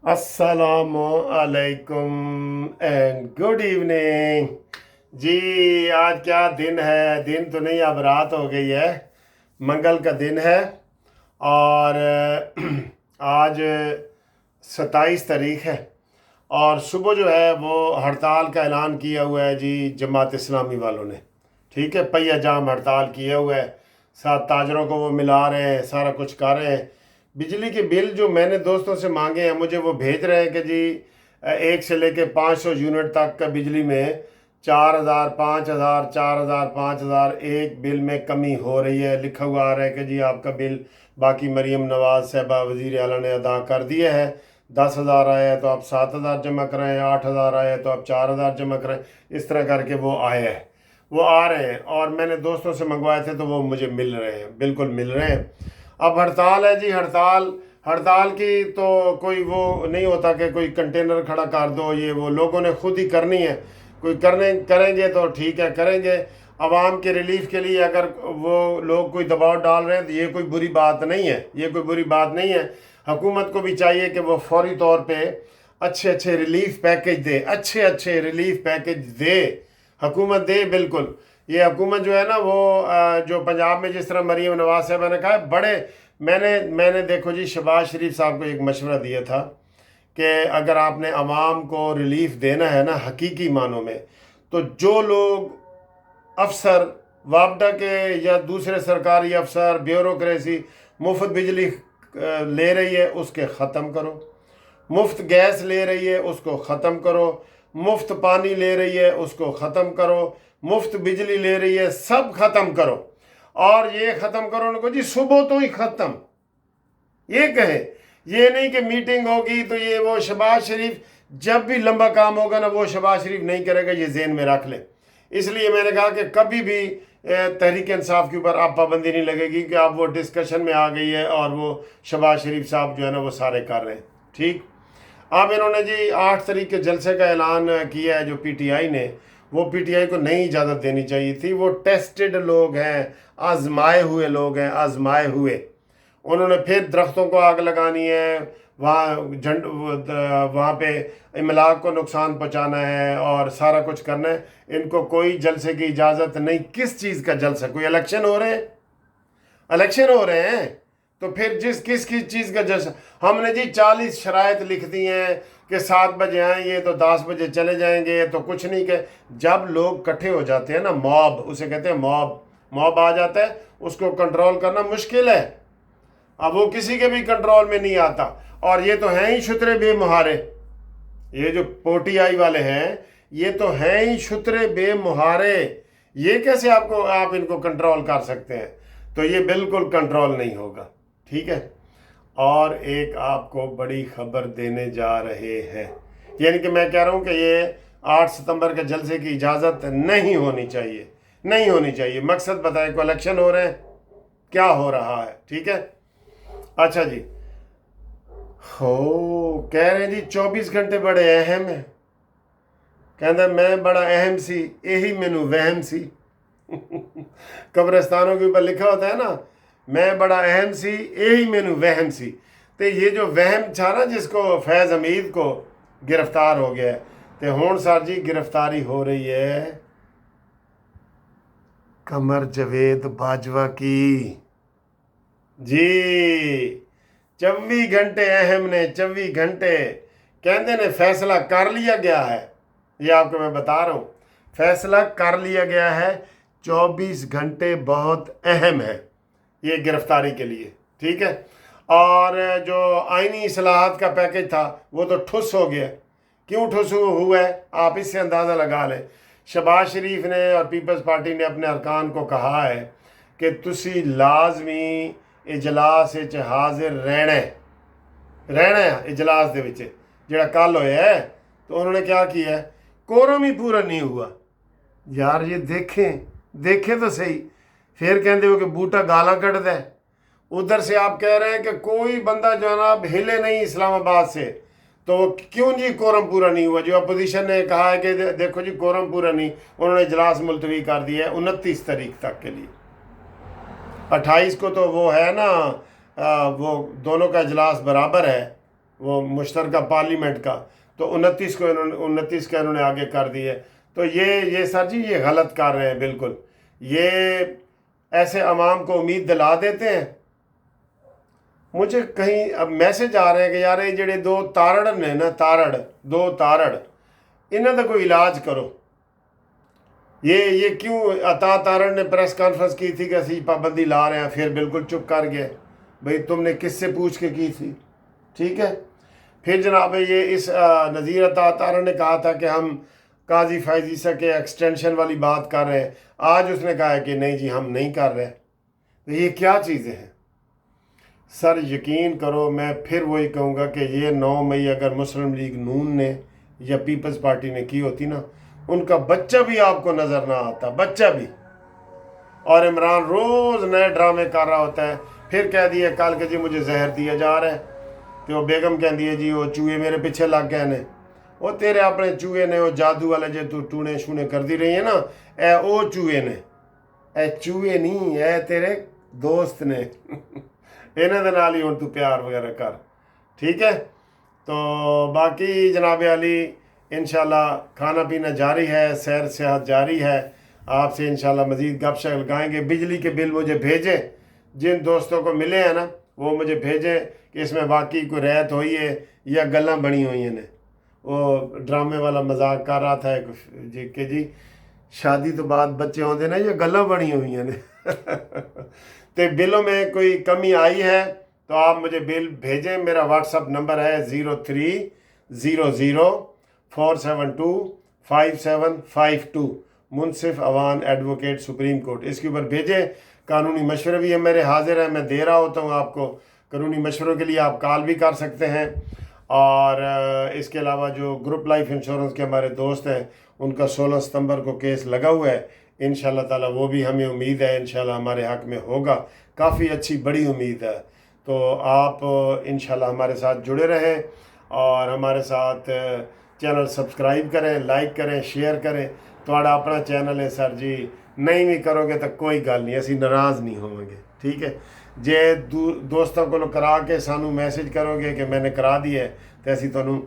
अस्सलामु अलैकुम and good evening. जी, आज क्या दिन है? दिन तो नहीं, अब रात हो गई है। मंगल का दिन है और आज 27 तारीख है और सुबह जो है वो हड़ताल का ऐलान किया हुआ है जी, जमात इस्लामी वालों ने। ठीक है, पहिया जाम हड़ताल किया हुआ है, साथ ताजरों को वो मिला रहे हैं, सारा कुछ कर रहे हैं। बिजली के बिल जो मैंने दोस्तों से मांगे हैं, मुझे वो भेज रहे हैं कि जी 1 से लेके 500 यूनिट तक का बिजली में 4,000, 5,000, 4,000, 5,000 एक बिल में कमी हो रही है। लिखा हुआ आ रहा है कि जी आपका बिल बाकी मरीम नवाज साहबा वज़ीर आला ने अदा कर दिया है। 10,000 आया है तो आप 7,000 जमा कराएं, 8,000 आया है तो आप 4,000 जमा कराएं। इस तरह करके वो आए हैं, वो आ रहे हैं और मैंने दोस्तों से मंगवाए थे तो वो मुझे मिल रहे हैं, बिल्कुल मिल रहे हैं। अब हड़ताल है जी, हड़ताल हड़ताल की तो कोई वो नहीं होता कि कोई कंटेनर खड़ा कर दो, ये वो लोगों ने खुद ही करनी है। कोई करेंगे तो ठीक है, करेंगे। आवाम के रिलीफ के लिए अगर वो लोग कोई दबाव डाल रहे हैं तो ये कोई बुरी बात नहीं है, ये कोई बुरी बात नहीं है। हुकूमत को भी चाहिए कि वो फौरी तौर पे अच्छे अच्छे रिलीफ पैकेज दे, अच्छे अच्छे रिलीफ पैकेज दे, हुकूमत दे। बिल्कुल, ये हुकूमत जो है ना वो जो पंजाब में जिस तरह मरीम नवाज साहब ने कहा है, बड़े मैंने देखो जी, शहबाज शरीफ साहब को एक मशवरा दिया था कि अगर आपने अवाम को रिलीफ देना है ना हकीकी मानों में, तो जो लोग अफसर वापडा के या दूसरे सरकारी अफसर ब्यूरोक्रेसी मुफ्त बिजली ले रही है उसके ख़त्म करो, मुफ्त गैस ले रही है उसको ख़त्म करो, मुफ्त पानी ले रही है उसको ख़त्म करो, मुफ्त बिजली ले रही है, सब ख़त्म करो। और ये ख़त्म करो उनको जी सुबह तो ही ख़त्म, ये कहे। ये नहीं कि मीटिंग होगी तो ये वो शहबाज शरीफ जब भी लंबा काम होगा ना वो शहबाज शरीफ नहीं करेगा, ये ज़हन में रख ले। इसलिए मैंने कहा कि कभी भी तहरीक इंसाफ के ऊपर आप पाबंदी नहीं लगेगी कि आप वो डिस्कशन में आ गई है और वो शहबाज शरीफ साहब जो है ना वो सारे कर रहे हैं। ठीक, अब इन्होंने जी 8 तारीख के जलसे का ऐलान किया है जो पीटीआई ने, वो पीटीआई को नहीं इजाज़त देनी चाहिए थी। वो टेस्टेड लोग हैं, आजमाए हुए लोग हैं, आजमाए हुए। उन्होंने फिर दरख्तों को आग लगानी है, वहाँ पे इमलाक को नुकसान पहुँचाना है और सारा कुछ करना है। इनको कोई जलसे की इजाज़त नहीं। किस चीज़ का जलसा? कोई इलेक्शन हो रहे हैं? इलेक्शन हो रहे हैं तो फिर किस चीज़ का जलसा? हमने जी 40 शराइत लिख दी हैं कि 7 बजे आएंगे तो 10 बजे चले जाएंगे, तो कुछ नहीं। के जब लोग इकट्ठे हो जाते हैं ना, मॉब उसे कहते हैं, मॉब आ जाता है, उसको कंट्रोल करना मुश्किल है। अब वो किसी के भी कंट्रोल में नहीं आता। और ये तो हैं ही शुतरे बेमुहारे, ये जो पोटीआई वाले हैं ये तो हैं ही शुतरे बेमुहारे। ये कैसे आप इनको कंट्रोल कर सकते हैं? तो ये बिल्कुल कंट्रोल नहीं होगा। ठीक है, और एक आपको बड़ी खबर देने जा रहे हैं, यानी कि मैं कह रहा हूँ कि ये 8 सितंबर के जलसे की इजाज़त नहीं होनी चाहिए, नहीं होनी चाहिए। मकसद बताए, को इलेक्शन हो रहे हैं, क्या हो रहा है? ठीक है, अच्छा जी। हो कह रहे हैं जी 24 घंटे बड़े अहम है। कहता मैं बड़ा अहम सी, यही मैनू वहम सी। कब्रिस्तानों के ऊपर लिखा होता है ना, मैं बड़ा अहम सी, यही मैनू वहम सी। तो ये जो वहम था ना, जिसको फैज़ हमीद को गिरफ्तार हो गया, तो हुण सर जी गिरफ्तारी हो रही है कमर जवेद बाजवा की जी। 24 घंटे अहम ने, 24 घंटे कहते ने फैसला कर लिया गया है। ये आपको मैं बता रहा हूँ, फैसला कर लिया गया है। 24 घंटे बहुत अहम है ये गिरफ्तारी के लिए। ठीक है, और जो आईनी इस्लाहात का पैकेज था वो तो ठुस हो गया। क्यों ठुस हुआ है आप इससे अंदाज़ा लगा लें। शहबाज शरीफ ने और पीपल्स पार्टी ने अपने अरकान को कहा है कि तुसी लाजमी इजलास हाजिर रहना इजलास दे विच जिहड़ा कल होया है। तो उन्होंने क्या किया है, कोरम ही पूरा नहीं हुआ। यार ये देखें तो सही। फिर कहते हो कि बूटा गाला कटदा है। उधर से आप कह रहे हैं कि कोई बंदा जनाब हिले नहीं इस्लामाबाद से, तो क्यों जी कोरम पूरा नहीं हुआ? जो अपोजिशन ने कहा है कि देखो जी कोरम पूरा नहीं, उन्होंने इजलास मुलतवी कर दिया है 29 तारीख तक के लिए। 28 को तो वो है ना, वो दोनों का इजलास बराबर है, وہ مشترکہ پارلیمنٹ کا، تو 29 کا انہوں نے آگے کر دی ہے۔ تو یہ سر جی یہ غلط کر رہے ہیں بالکل، یہ ایسے عوام کو امید دلا دیتے ہیں۔ مجھے کہیں اب میسج آ رہے ہیں کہ یار یہ جڑے دو تارڑ نے نا، دو تارڑ انہاں دا کوئی علاج کرو۔ یہ کیوں عطا تارڑ نے پریس کانفرنس کی تھی کہ اسی پابندی لا رہے ہیں، پھر بالکل چپ کر گئے، بھئی تم نے کس سے پوچھ کے کی تھی؟ ٹھیک ہے۔ پھر جناب یہ اس نذیر عطا تارڑ نے کہا تھا کہ ہم قاضی فیض عیسیٰ کے ایکسٹینشن والی بات کر رہے ہیں، آج اس نے کہا ہے کہ نہیں جی ہم نہیں کر رہے۔ تو یہ کیا چیزیں ہیں سر؟ یقین کرو میں پھر وہی کہوں گا کہ یہ 9 مئی اگر مسلم لیگ نون نے یا پیپلز پارٹی نے کی ہوتی نا، ان کا بچہ بھی آپ کو نظر نہ آتا، بچہ بھی۔ اور عمران روز نئے ڈرامے کر رہا ہوتا ہے، پھر کہہ دیا کل کہ جی مجھے زہر دیا جا رہا ہے، کہ وہ بیگم کہہ ہے جی وہ چوہے میرے پیچھے لگ گئے نے، وہ تیرے اپنے چوہے نے، وہ جادو والے جو تو ٹونے شونے کر دی رہی ہیں نا، اے او چوہے نے، اے چوہے نہیں، اے تیرے دوست نے انہاں دے نال ہی ہن تو پیار وغیرہ کر، ٹھیک ہے۔ تو باقی جناب علی انشاءاللہ کھانا پینا جاری ہے، سیر سیاحت جاری ہے، آپ سے انشاءاللہ مزید گپ شپ لگائیں گے۔ بجلی کے بل مجھے بھیجیں، جن دوستوں کو ملے ہیں نا وہ مجھے بھیجیں کہ اس میں واقعی کوئی رعایت ہوئی ہے یا گلاں بنی ہوئی ہیں۔ وہ ڈرامے والا مذاق کر رہا تھا جی کہ جی شادی تو بعد بچے ہوندے نا یا گلاں بنی ہوئی ہیں تو بلوں میں کوئی کمی آئی ہے تو آپ مجھے بل بھیجیں۔ میرا واٹس اپ نمبر ہے 030047255752، منصف اوان ایڈوکیٹ سپریم کورٹ، اس کے اوپر بھیجیں۔ قانونی مشورے بھی میرے حاضر ہیں، میں دے رہا ہوتا ہوں آپ کو قانونی مشوروں کے لیے، آپ کال بھی کر سکتے ہیں۔ اور اس کے علاوہ جو گروپ لائف انشورنس کے ہمارے دوست ہیں ان کا 16 ستمبر کو کیس لگا ہوا ہے، انشاءاللہ تعالی وہ بھی ہمیں امید ہے انشاءاللہ ہمارے حق میں ہوگا، کافی اچھی بڑی امید ہے۔ تو آپ انشاءاللہ ہمارے ساتھ جڑے رہیں اور ہمارے ساتھ چینل سبسکرائب کریں، لائک کریں، شیئر کریں۔ تھوڑا اپنا چینل ہے سر جی، نہیں بھی کرو گے تو کوئی گل نہیں، اسی ناراض نہیں ہوں گے، ٹھیک ہے۔ جے دوستوں کو کرا کے سانو میسج کرو گے کہ میں نے کرا دی ہے تو اسی تانوں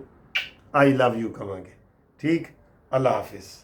آئی لو یو کہاں گے، ٹھیک۔ اللہ حافظ۔